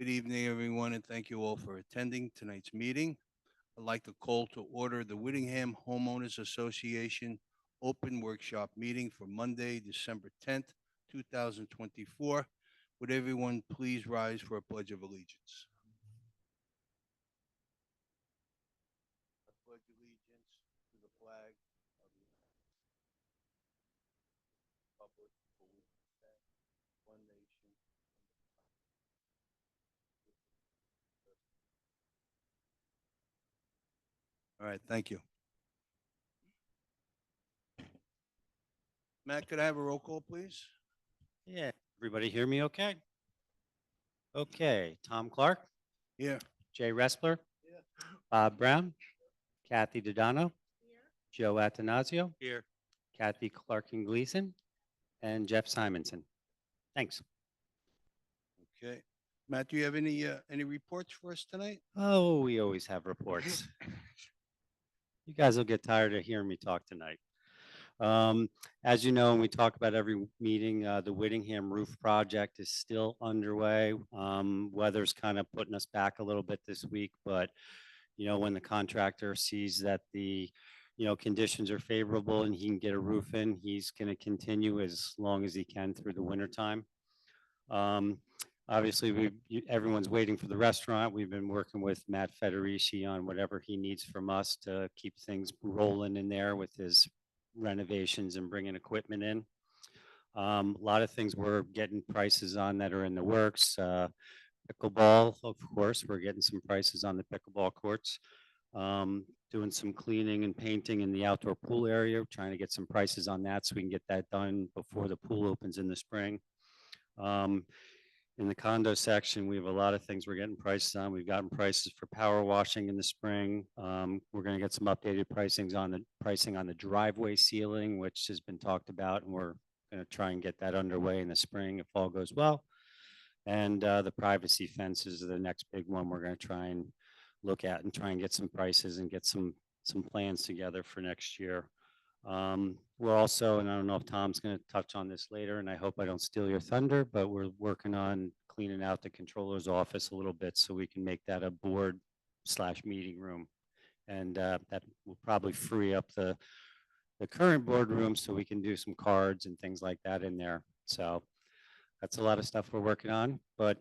Good evening, everyone, and thank you all for attending tonight's meeting. I'd like to call to order the Whittingham Homeowners Association Open Workshop Meeting for Monday, December 10th, 2024. Would everyone please rise for a Pledge of Allegiance? I pledge allegiance to the flag of the United Republic for which it stands, one nation. All right, thank you. Matt, could I have a roll call, please? Yeah, everybody hear me okay? Okay, Tom Clark, Here. Jay Respler, Yeah. Bob Brown, Kathy Dodano, Joe Atanasio, Here. Kathy Clarkin Gleason, and Jeff Simonson. Thanks. Okay. Matt, do you have any reports for us tonight? Oh, we always have reports. You guys will get tired of hearing me talk tonight. Um, as you know, and we talk about every meeting, the Whittingham roof project is still underway. Weather's kind of putting us back a little bit this week, but when the contractor sees that the conditions are favorable and he can get a roof in, he's going to continue as long as he can through the winter time. Um, Obviously, everyone's waiting for the restaurant. We've been working with Matt Federici on whatever he needs from us to keep things rolling in there with his renovations and bringing equipment in. A lot of things we're getting prices on that are in the works. Pickleball, of course, we're getting some prices on the pickleball courts. Doing some cleaning and painting in the outdoor pool area, trying to get some prices on that so we can get that done before the pool opens in the spring. Um, in the condo section, we have a lot of things we're getting prices on. We've gotten prices for power washing in the spring. We're going to get some updated pricing on the driveway ceiling, which has been talked about, and we're going to try and get that underway in the spring if all goes well. And the privacy fences are the next big one we're going to try and look at and try and get some prices and get some plans together for next year. We're also, and I don't know if Tom's going to touch on this later, and I hope I don't steal your thunder, but we're working on cleaning out the controller's office a little bit so we can make that a board/meeting room. And that will probably free up the current boardroom so we can do some cards and things like that in there. So that's a lot of stuff we're working on, but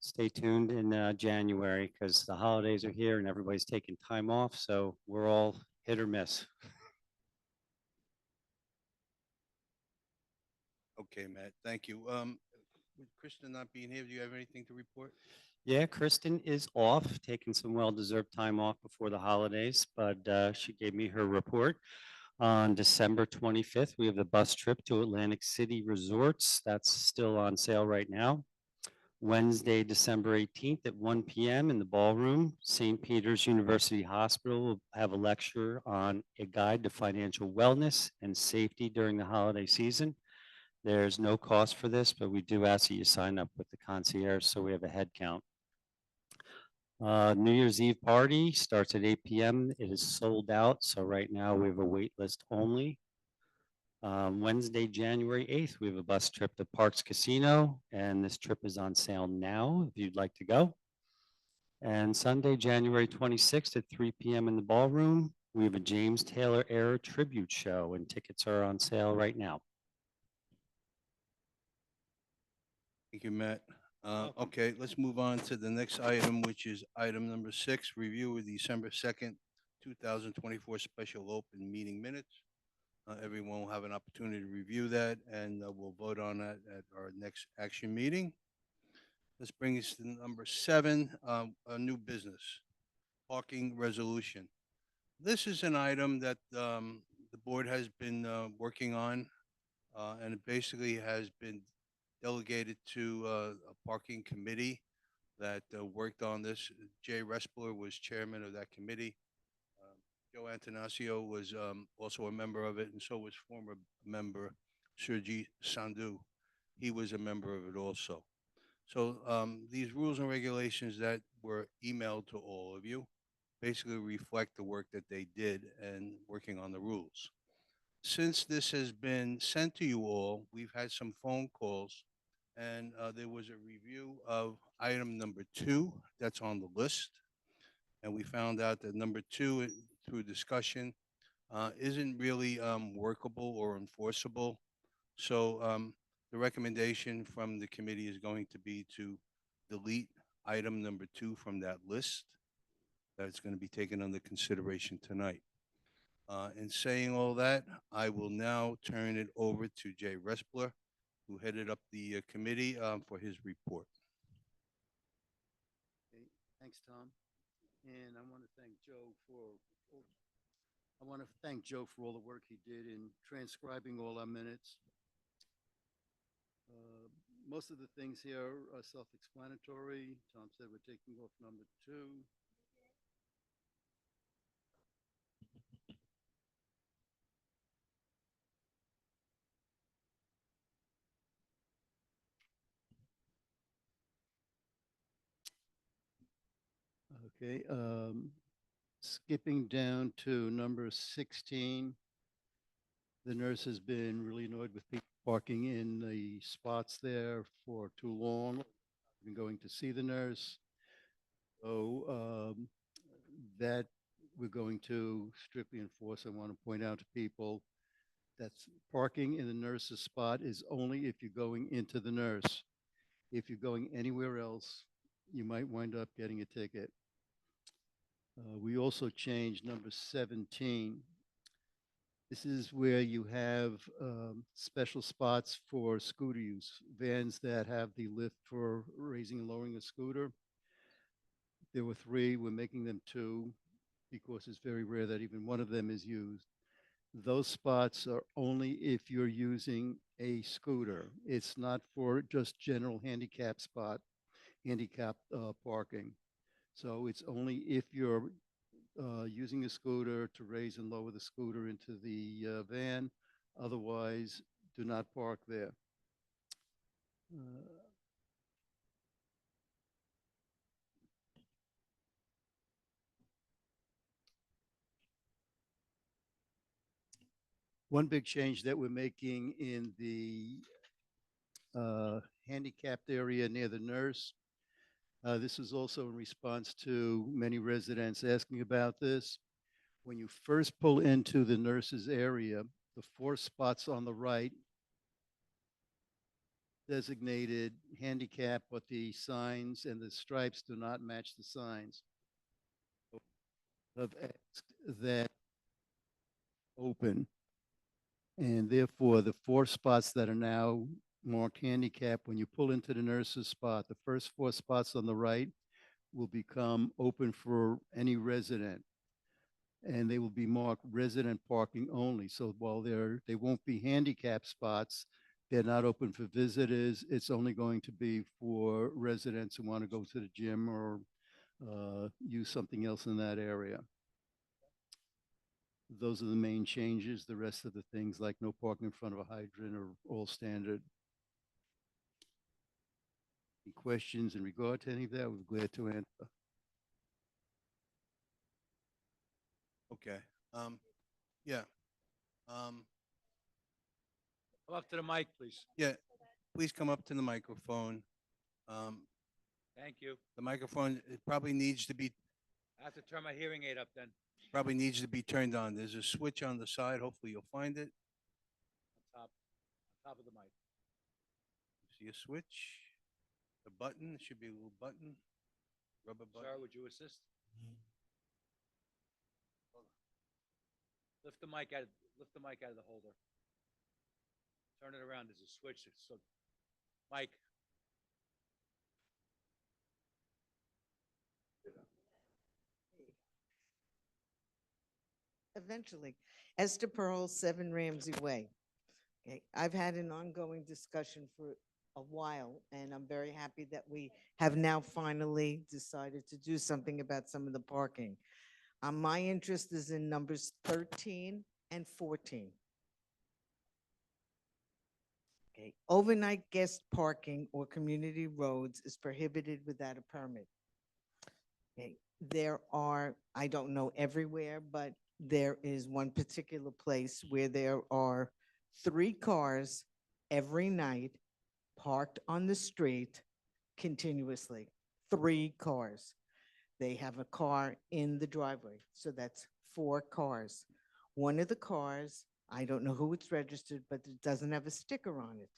stay tuned in January because the holidays are here and everybody's taking time off. So we're all hit or miss. Okay, Matt, thank you. With Kristen not being here, do you have anything to report? Yeah, Kristen is off, taking some well-deserved time off before the holidays, but she gave me her report. On December 25th, we have the bus trip to Atlantic City Resorts. That's still on sale right now. Wednesday, December 18th at 1 p.m. in the ballroom, St. Peter's University Hospital will have a lecture on a guide to financial wellness and safety during the holiday season. There's no cost for this, but we do ask that you sign up with the concierge so we have a head count. New Year's Eve party starts at 8 p.m. It is sold out, so right now we have a wait list only. Wednesday, January 8th, we have a bus trip to Parks Casino, and this trip is on sale now if you'd like to go. And Sunday, January 26th at 3 p.m. in the ballroom, we have a James Taylor Era tribute show, and tickets are on sale right now. Thank you, Matt. Okay, let's move on to the next item, which is item number 6, review of December 2nd, 2024 special open meeting minutes. Everyone will have an opportunity to review that, and we'll vote on that at our next action meeting. Let's bring us to number 7, a new business, parking resolution. This is an item that the board has been working on, and it basically has been delegated to a parking committee that worked on this. Jay Respler was chairman of that committee. Um, Joe Antanasio was also a member of it, and so was former member Sergi Sandu. He was a member of it also. So these rules and regulations that were emailed to all of you basically reflect the work that they did and working on the rules. Since this has been sent to you all, we've had some phone calls, and there was a review of item number 2 that's on the list. And we found out that number 2, through discussion, isn't really workable or enforceable. So the recommendation from the committee is going to be to delete item number 2 from that list. That's going to be taken under consideration tonight. In saying all that, I will now turn it over to Jay Respler, who headed up the committee, for his report. Okay, thanks, Tom. And I want to thank Joe for, I want to thank Joe for all the work he did in transcribing all our minutes. Most of the things here are self-explanatory. Tom said we're taking off number 2. Okay, skipping down to number 16. The nurse has been really annoyed with people parking in the spots there for too long. Been going to see the nurse. So that we're going to strictly enforce. I want to point out to people that's parking in the nurse's spot is only if you're going into the nurse. If you're going anywhere else, you might wind up getting a ticket. We also changed number 17. This is where you have special spots for scooter use, vans that have the lift for raising and lowering a scooter. There were 3, we're making them 2 because it's very rare that even one of them is used. Those spots are only if you're using a scooter. It's not for just general handicap parking. So it's only if you're using a scooter to raise and lower the scooter into the van. Otherwise, do not park there. One big change that we're making in the handicapped area near the nurse. This is also in response to many residents asking about this. When you first pull into the nurse's area, the 4 spots on the right designated handicap, but the signs and the stripes do not match the signs. Have asked that open. And therefore, the 4 spots that are now marked handicap, when you pull into the nurse's spot, the first 4 spots on the right will become open for any resident. And they will be marked resident parking only. So while they won't be handicap spots, they're not open for visitors. It's only going to be for residents who want to go to the gym or use something else in that area. Those are the main changes. The rest of the things like no parking in front of a hydrant are all standard. Any questions in regard to any of that? We're glad to answer. Okay. Yeah. Come up to the mic, please. Yeah. Please come up to the microphone. Thank you. The microphone, it probably needs to be I have to turn my hearing aid up then. turned on. There's a switch on the side. Hopefully you'll find it. On top of the mic. See a switch? The button, there should be a little button. Rubber Sir, button. would you assist? Lift the mic out of the holder. Turn it around. There's a switch. So, Mike. Eventually. Esther Pearl, 7 Ramsey Way. Okay, I've had an ongoing discussion for a while, and I'm very happy that we have now finally decided to do something about some of the parking. My interest is in numbers 13 and 14. Okay, overnight guest parking or community roads is prohibited without a permit. Okay, there are, I don't know everywhere, but there is one particular place where there are 3 cars every night parked on the street continuously, 3 cars. They have a car in the driveway, so that's 4 cars. One of the cars, I don't know who it's registered, but it doesn't have a sticker on it.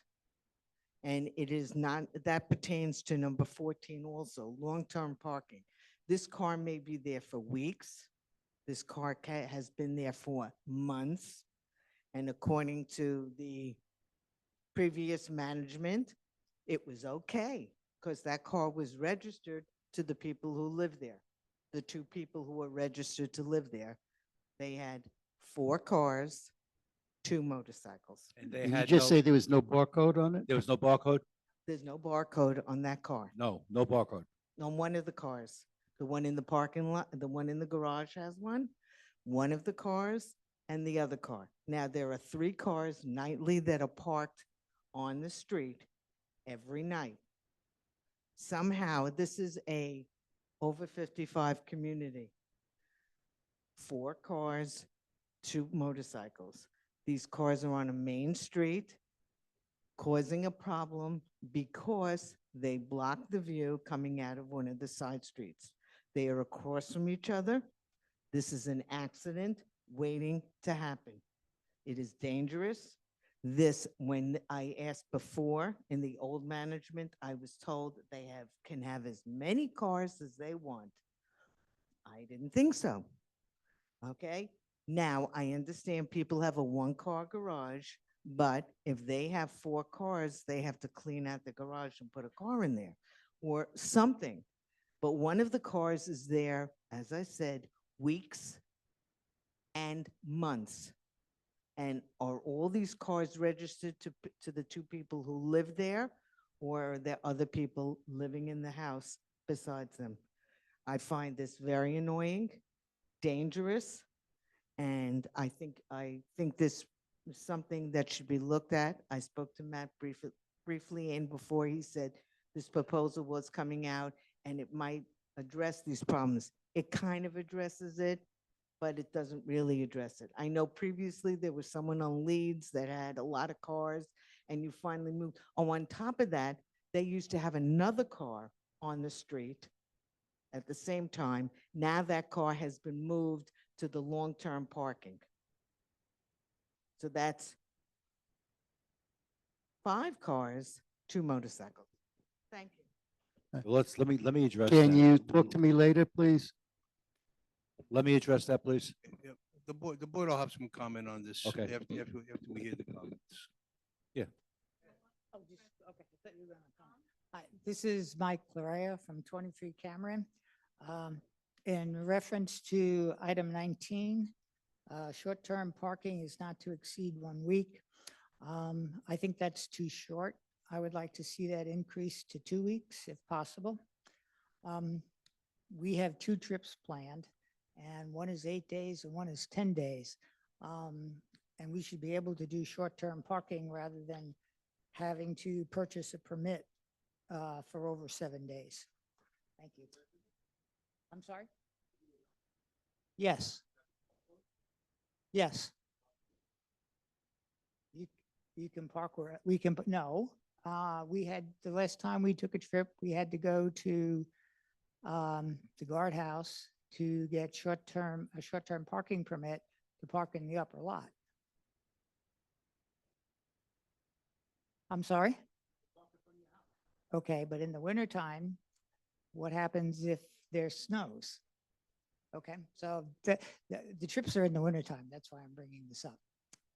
And it is not, that pertains to number 14 also, long-term parking. This car may be there for weeks. This car has been there for months. And according to the previous management, it was okay because that car was registered to the people who live there. The 2 people who were registered to live there, they had 4 cars, 2 motorcycles. And they Did you had just no, say there was no barcode on it? there was no barcode? There's no barcode on that car, No, no barcode. on one of the cars. The one in the parking lot, the one in the garage has one of the cars and the other car. Now, there are 3 cars nightly that are parked on the street every night. Somehow, this is a over 55 community. 4 cars, 2 motorcycles. These cars are on a main street, causing a problem because they block the view coming out of one of the side streets. They are across from each other. This is an accident waiting to happen. It is dangerous. This, when I asked before in the old management, I was told that they can have as many cars as they want. I didn't think so. Okay? Now, I understand people have a 1-car garage, but if they have 4 cars, they have to clean out the garage and put a car in there or something. But one of the cars is there, as I said, weeks and months. And are all these cars registered to the 2 people who live there, or are there other people living in the house besides them? I find this very annoying, dangerous, and I think this is something that should be looked at. I spoke to Matt briefly, and before he said this proposal was coming out and it might address these problems. It kind of addresses it, but it doesn't really address it. I know previously there was someone on Leeds that had a lot of cars and you finally moved. Oh, on top of that, they used to have another car on the street at the same time. Now that car has been moved to the long-term parking. So that's 5 cars, 2 motorcycles. Thank you. Let me address Can that. you talk to me later, please? Let me address that, please. Yep. The board will have some comment on this Okay. after we hear the comments. Oh, okay, I thought you were gonna comment. Hi, this is Mike Clarea from 23 Cameron. In reference to item 19, short-term parking is not to exceed 1 week. I think that's too short. I would like to see that increase to 2 weeks if possible. We have 2 trips planned, and one is 8 days and one is 10 days. And we should be able to do short-term parking rather than having to purchase a permit for over 7 days. Thank you. I'm sorry? Yes. Yes. You can park where, we can, no. We had, the last time we took a trip, we had to go to the guardhouse to get a short-term parking permit to park in the upper lot. I'm sorry? Okay, but in the wintertime, what happens if there snows? Okay, so the trips are in the wintertime. That's why I'm bringing this up.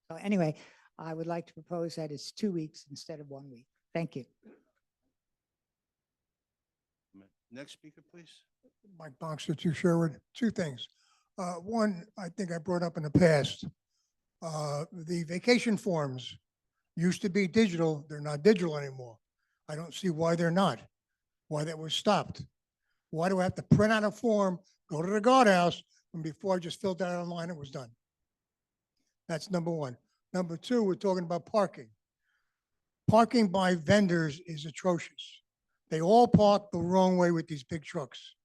So anyway, I would like to propose that it's 2 weeks instead of 1 week. Thank you. Next speaker, please. Mike Boxer, 2 Sherwood. 2 things. One, I think I brought up in the past, the vacation forms used to be digital. They're not digital anymore. I don't see why they're not, why that was stopped. Why do I have to print out a form, go to the guardhouse, and before I just filled that out online, it was done? That's number one. Number 2, we're talking about parking. Parking by vendors is atrocious. They all park the wrong way with these big trucks,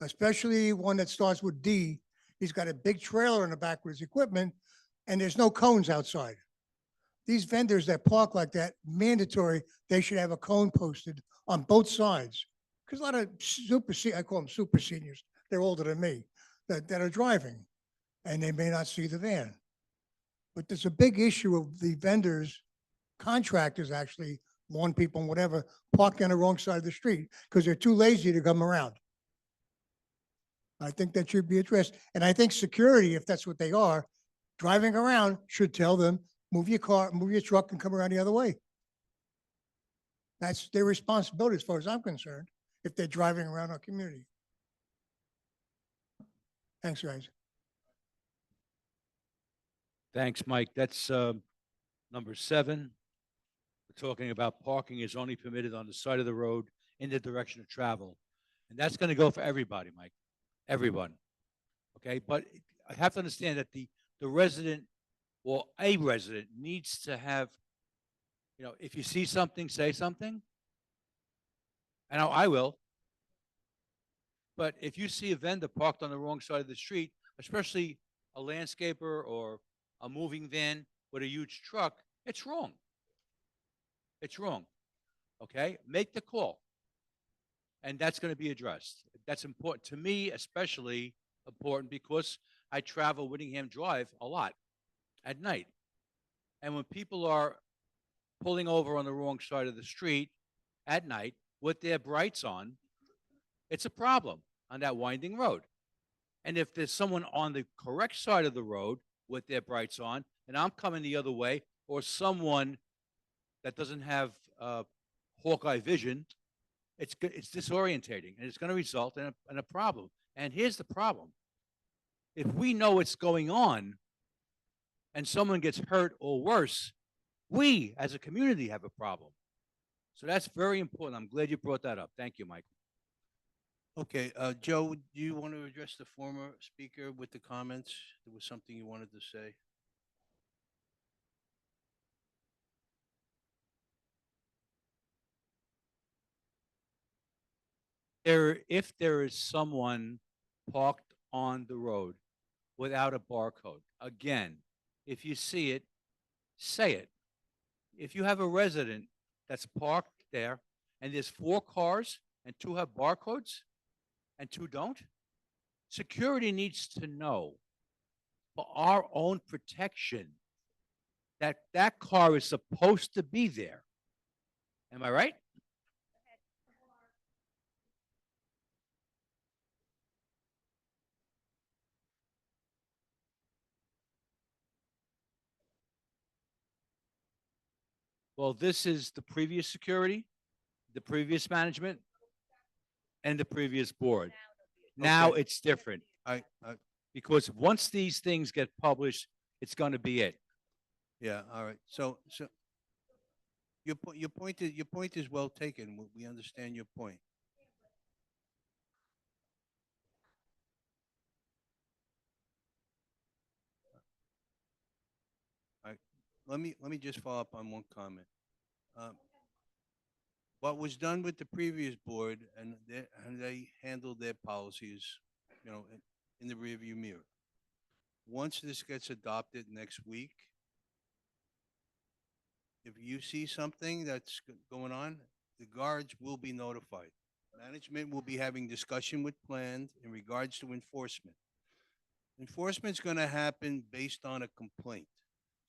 especially one that starts with D. He's got a big trailer in the back with his equipment, and there's no cones outside. These vendors that park like that, mandatory, they should have a cone posted on both sides. Because a lot of I call them super seniors, they're older than me, that are driving, and they may not see the van. But there's a big issue of the vendors, contractors actually, lawn people and whatever, parking on the wrong side of the street because they're too lazy to come around. I think that should be addressed. And I think security, if that's what they are, driving around should tell them, move your car, move your truck and come around the other way. That's their responsibility as far as I'm concerned, if they're driving around our community. Thanks, guys. Thanks, Mike. That's number 7. We're talking about parking is only permitted on the side of the road in the direction of travel. And that's going to go for everybody, Mike. Everyone. Okay, but I have to understand that the resident or a resident needs to have, if you see something, say something. I know I will. But if you see a vendor parked on the wrong side of the street, especially a landscaper or a moving van with a huge truck, it's wrong. It's wrong. Okay, make the call. And that's going to be addressed. That's important to me, especially important because I travel Whittingham Drive a lot at night. And when people are pulling over on the wrong side of the street at night with their brights on, it's a problem on that winding road. And if there's someone on the correct side of the road with their brights on, and I'm coming the other way, or someone that doesn't have Hawkeye vision, it's disorientating, and it's going to result in a problem. And here's the problem. If we know what's going on and someone gets hurt or worse, we as a community have a problem. So that's very important. I'm glad you brought that up. Thank you, Michael. Okay, Joe, do you want to address the former speaker with the comments? There was something you wanted to say. If there is someone parked on the road without a barcode, again, if you see it, say it. If you have a resident that's parked there and there's 4 cars and 2 have barcodes and 2 don't, security needs to know for our own protection that that car is supposed to be there. Am I right? Well, this is the previous security, the previous management, and the previous board. Now Okay. it's different I, because once these things get published, it's going to be it. yeah, all right. So your point is well taken. We understand your point. All right. Let me just follow up on one comment. Um, what was done with the previous board and they handled their policies, in the rearview mirror. Once this gets adopted next week, if you see something that's going on, the guards will be notified. Management will be having discussion with planned in regards to enforcement. Enforcement's going to happen based on a complaint.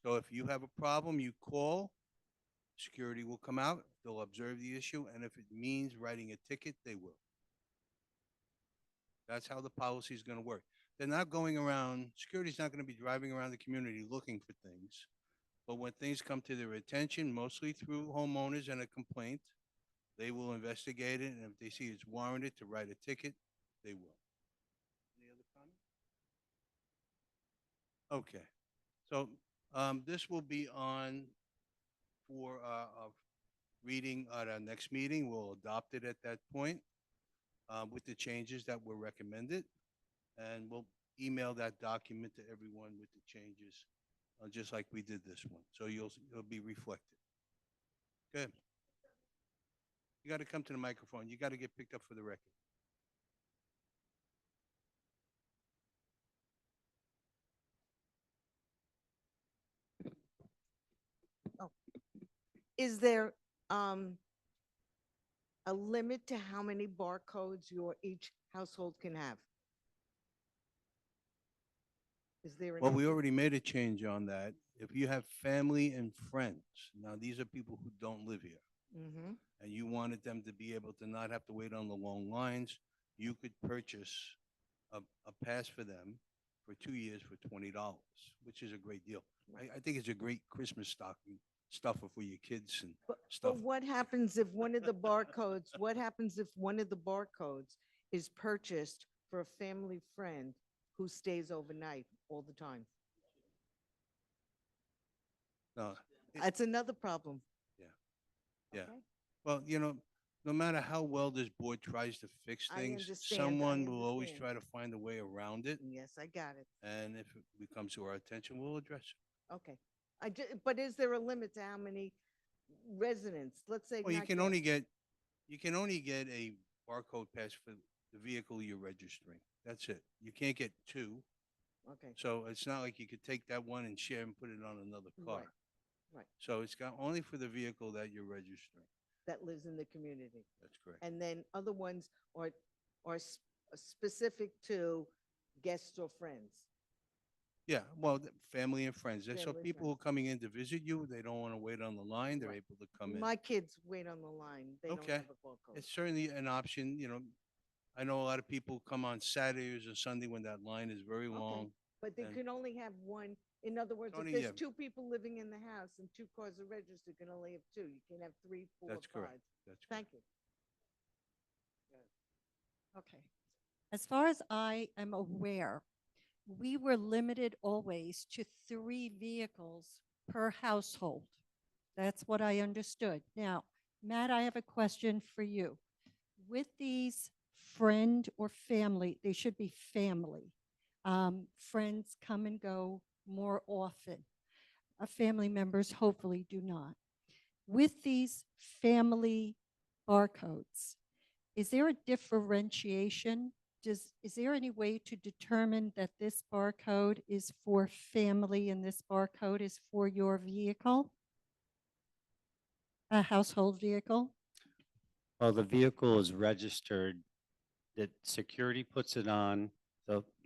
So if you have a problem, you call, security will come out, they'll observe the issue, and if it means writing a ticket, they will. That's how the policy is going to work. They're not going around, security's not going to be driving around the community looking for things. But when things come to their attention, mostly through homeowners and a complaint, they will investigate it, and if they see it's warranted to write a ticket, they will. Any other comment? Okay. So this will be on for reading at our next meeting. We'll adopt it at that point with the changes that were recommended. And we'll email that document to everyone with the changes, just like we did this one. So it'll be reflected. Good. You got to come to the microphone. You got to get picked up for the record. Is there a limit to how many barcodes each household can have? Is there an? Well, we already made a change on that. If you have family and friends, now these are people who don't live here, Mm-hmm. and you wanted them to be able to not have to wait on the long lines, you could purchase a pass for them for 2 years for $20, which is a great deal. I think it's a great Christmas stocking stuffer for your kids and stuff. But what happens if one of the barcodes, what happens if one of the barcodes is purchased for a family friend who stays overnight all the time? No, it- That's another problem. yeah. Okay? Well, no matter how well this board tries to fix I things, understand, I someone will always understand. try to find a way around it. Yes, I got it. And if it comes to our attention, we'll address it. Okay. But is there a limit to how many residents, let's say? Well, you not can guests. only get a barcode pass for the vehicle you're registering. That's it. You can't get two. Okay, So it's not like you could take that one and share and put it on another car. Right, right. So it's got only for the vehicle that you're registering. that lives in the community. That's correct. And then other ones are specific to guests or friends. Yeah, well, family and friends. So Family, people who are coming in to visit you, they don't want to wait on the line. They're Right. able to come in. My kids wait on the line. They don't Okay. have a barcode. It's certainly an option, I know a lot of people come on Saturdays or Sunday when that line is very Okay. long. But they and- can only have one. In other words, Tony, if there's yeah. two people living in the house and two cars are registered, you can only have two. You can't have three, four, That's correct. five. That's correct. Thank you. Okay. As far as I am aware, we were limited always to 3 vehicles per household. That's what I understood. Now, Matt, I have a question for you. With these friend or family, they should be family. Friends come and go more often. Family members hopefully do not. With these family barcodes, is there a differentiation? Is there any way to determine that this barcode is for family and this barcode is for your vehicle? A household vehicle? Well, the vehicle is registered, that security puts it on,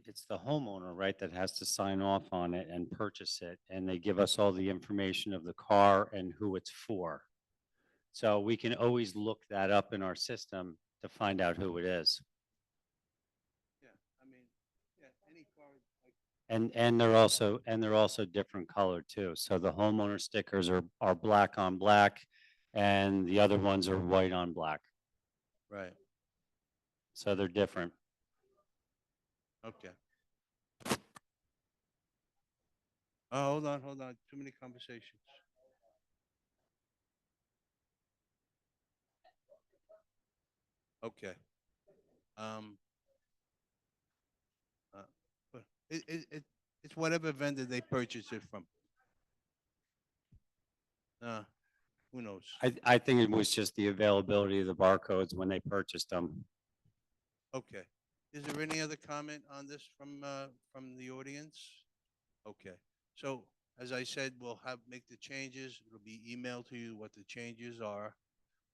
it's the homeowner, right, that has to sign off on it and purchase it. And they give us all the information of the car and who it's for. So we can always look that up in our system to find out who it is. Yeah, I mean, yeah, any car, like, And they're also different colored too. So the homeowner stickers are black on black and the other ones are white on black. right, So they're different. okay. Oh, hold on, too many conversations. Okay. Um, but it's whatever vendor they purchase it from. Who knows? I think it was just the availability of the barcodes when they purchased them. Okay. Is there any other comment on this from the audience? Okay. So as I said, we'll make the changes. It'll be emailed to you what the changes are,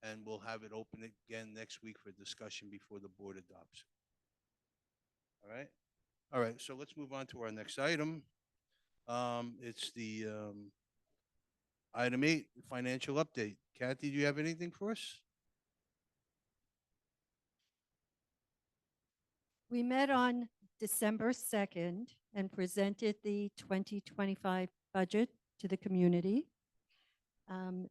and we'll have it open again next week for discussion before the board adopts. All right? All right, so let's move on to our next item. It's the item 8, financial update. Kathy, do you have anything for us? We met on December 2nd and presented the 2025 budget to the community.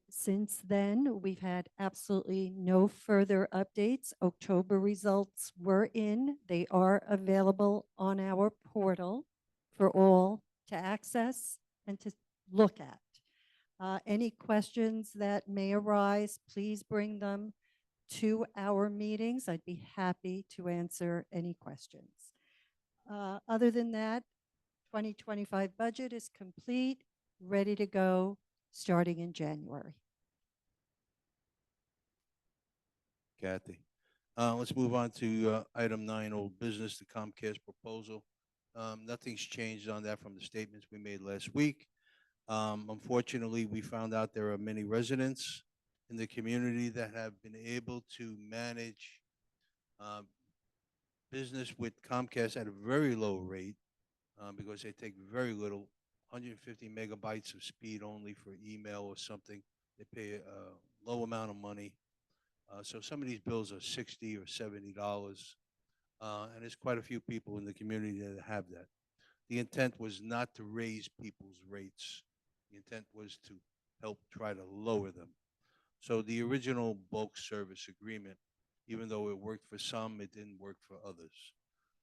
Since then, we've had absolutely no further updates. October results were in. They are available on our portal for all to access and to look at. Any questions that may arise, please bring them to our meetings. I'd be happy to answer any questions. Other than that, 2025 budget is complete, ready to go, starting in January. Kathy. Let's move on to item 9, old business, the Comcast proposal. Nothing's changed on that from the statements we made last week. Unfortunately, we found out there are many residents in the community that have been able to manage uh, business with Comcast at a very low rate because they take very little, 150 megabytes of speed only for email or something. They pay a low amount of money. So some of these bills are 60 or $70, and there's quite a few people in the community that have that. The intent was not to raise people's rates. The intent was to help try to lower them. So the original bulk service agreement, even though it worked for some, it didn't work for others.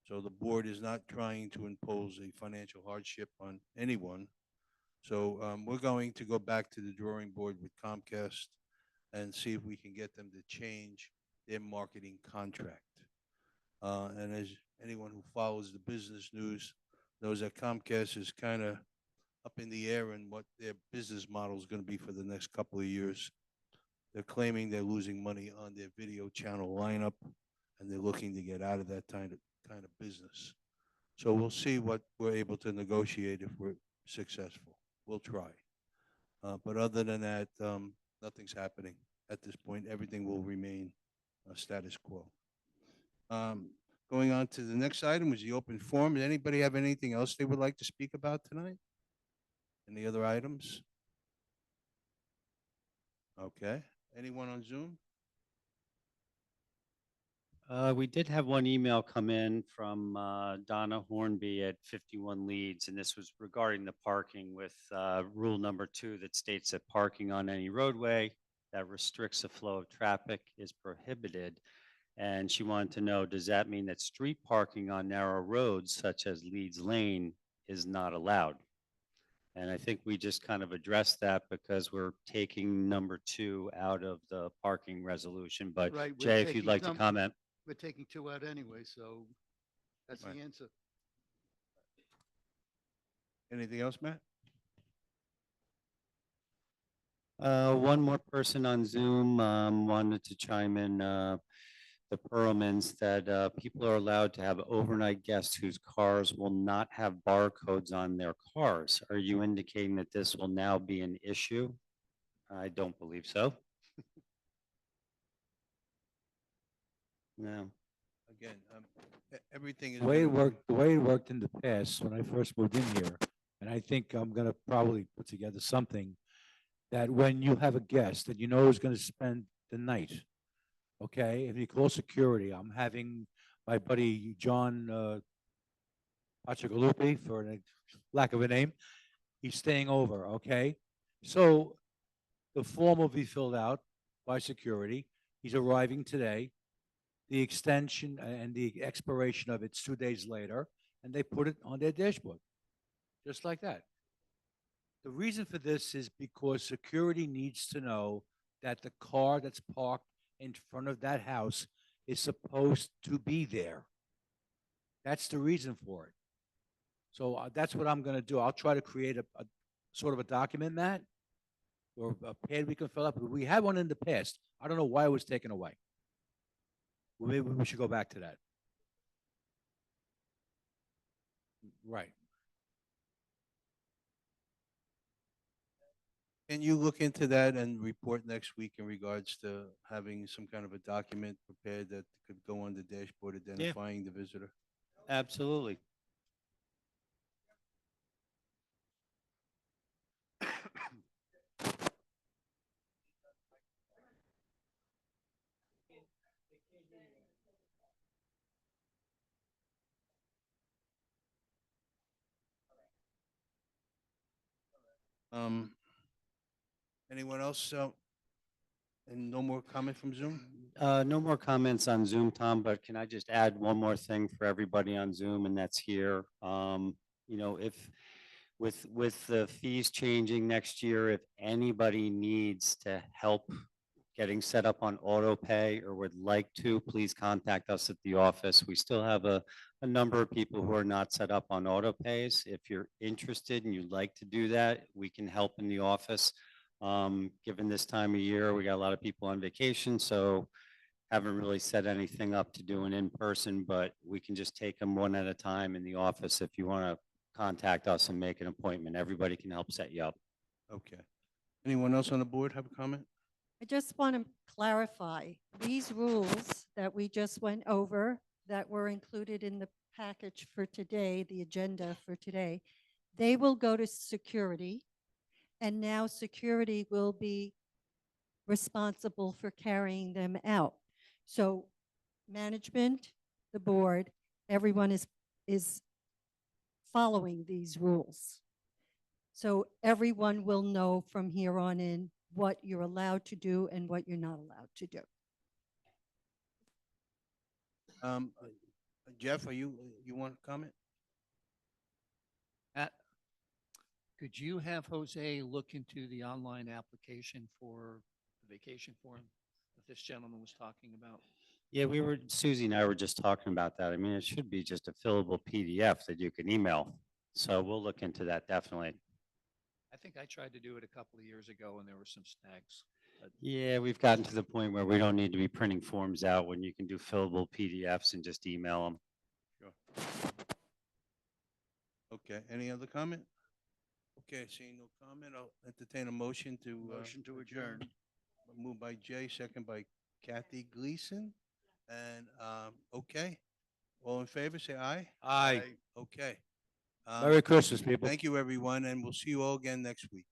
So the board is not trying to impose a financial hardship on anyone. So we're going to go back to the drawing board with Comcast and see if we can get them to change their marketing contract. And as anyone who follows the business news knows that Comcast is kind of up in the air in what their business model is going to be for the next couple of years. They're claiming they're losing money on their video channel lineup, and they're looking to get out of that kind of business. So we'll see what we're able to negotiate if we're successful. We'll try. But other than that, nothing's happening at this point. Everything will remain status quo. Going on to the next item is the open forum. Does anybody have anything else they would like to speak about tonight? Any other items? Okay. Anyone on Zoom? We did have one email come in from Donna Hornby at 51 Leeds, and this was regarding the parking with rule number 2 that states that parking on any roadway that restricts the flow of traffic is prohibited. And she wanted to know, does that mean that street parking on narrow roads such as Leeds Lane is not allowed? And I think we just kind of addressed that because we're taking number 2 out of the parking resolution. But Right, we're Jay, if you'd taking like to some- comment. We're taking 2 out anyway, so that's the Right. answer. Anything else, Matt? One more person on Zoom wanted to chime in. The Perlmans that people are allowed to have overnight guests whose cars will not have barcodes on their cars. Are you indicating that this will now be an issue? I don't believe so. No. Again, everything is. The way it gonna be- worked, the way it worked in the past when I first moved in here, and I think I'm gonna probably put together something that when you have a guest that you know is gonna spend the night, okay, if you call security, I'm having my buddy John Pachagalupi, for lack of a name, he's staying over, okay? So the form will be filled out by security. He's arriving today. The extension and the expiration of it's 2 days later, and they put it on their dashboard, just like that. The reason for this is because security needs to know that the car that's parked in front of that house is supposed to be there. That's the reason for it. So that's what I'm going to do. I'll try to create a sort of a document, Matt, or a pad we can fill up. We had one in the past. I don't know why it was taken away. Maybe we should go back to that. Right. Can you look into that and report next week in regards to having some kind of a document prepared that could go on the dashboard identifying the visitor? Absolutely. Anyone else? And no more comment from Zoom? No more comments on Zoom, Tom, but can I just add one more thing for everybody on Zoom, and that's here. You know, if with the fees changing next year, if anybody needs to help getting set up on auto pay or would like to, please contact us at the office. We still have a number of people who are not set up on auto pays. If you're interested and you'd like to do that, we can help in the office. Given this time of year, we got a lot of people on vacation, so haven't really set anything up to do an in-person, but we can just take them one at a time in the office if you want to contact us and make an appointment. Everybody can help set you up. Okay. Anyone else on the board have a comment? I just want to clarify, these rules that we just went over that were included in the package for today, the agenda for today, they will go to security. And now security will be responsible for carrying them out. So management, the board, everyone is following these rules. So everyone will know from here on in what you're allowed to do and what you're not allowed to do. Jeff, you want to comment? Could you have Jose look into the online application for the vacation form that this gentleman was talking about? Yeah, Susie and I were just talking about that. I mean, it should be just a fillable PDF that you can email. So we'll look into that definitely. I think I tried to do it a couple of years ago and there were some snags. Yeah, we've gotten to the point where we don't need to be printing forms out when you can do fillable PDFs and just email them. Okay, any other comment? Okay, seeing no comment, I'll entertain a motion to. Motion to adjourn. Moved by Jay, second by Kathy Gleason. And, okay, all in favor, say aye. Aye. Okay. Merry Christmas, people. Thank you, everyone, and we'll see you all again next week.